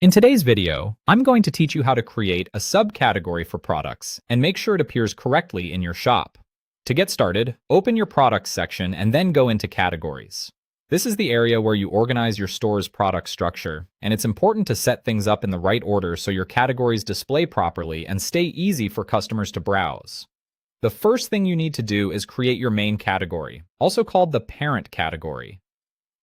In today's video, I'm going to teach you how to create a subcategory for products and make sure it appears correctly in your shop. To get started, open your products section and then go into categories. This is the area where you organize your store's product structure, and it's important to set things up in the right order so your categories display properly and stay easy for customers to browse. The first thing you need to do is create your main category, also called the parent category.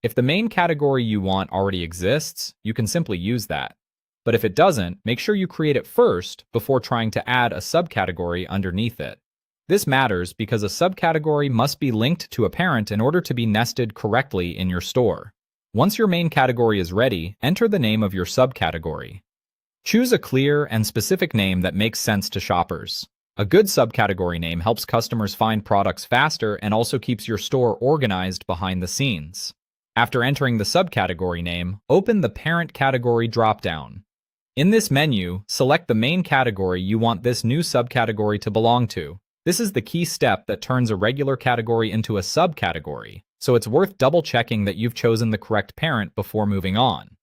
If the main category you want already exists, you can simply use that. But if it doesn't, make sure you create it first before trying to add a subcategory underneath it. This matters because a subcategory must be linked to a parent in order to be nested correctly in your store. Once your main category is ready, enter the name of your subcategory. Choose a clear and specific name that makes sense to shoppers. A good subcategory name helps customers find products faster and also keeps your store organized behind the scenes. After entering the subcategory name, open the Parent Category dropdown. In this menu, select the main category you want this new subcategory to belong to. This is the key step that turns a regular category into a subcategory, so it's worth double-checking that you've chosen the correct parent before moving on.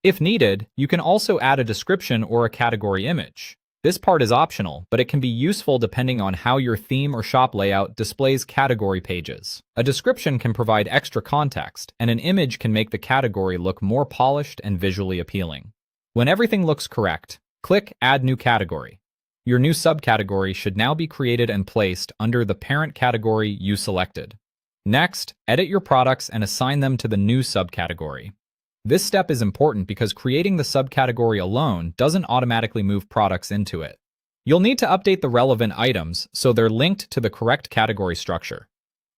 If needed, you can also add a description or a category image. This part is optional, but it can be useful depending on how your theme or shop layout displays category pages. A description can provide extra context, and an image can make the category look more polished and visually appealing. When everything looks correct, click Add New Category. Your new subcategory should now be created and placed under the parent category you selected. Next, edit your products and assign them to the new subcategory. This step is important because creating the subcategory alone doesn't automatically move products into it. You'll need to update the relevant items so they're linked to the correct category structure.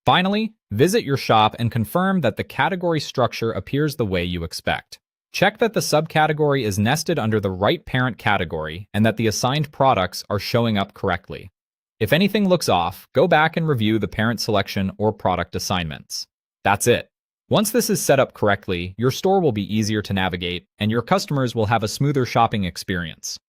Finally, visit your shop and confirm that the category structure appears the way you expect. Check that the subcategory is nested under the right parent category and that the assigned products are showing up correctly. If anything looks off, go back and review the parent selection or product assignments. That's it. Once this is set up correctly, your store will be easier to navigate, and your customers will have a smoother shopping experience.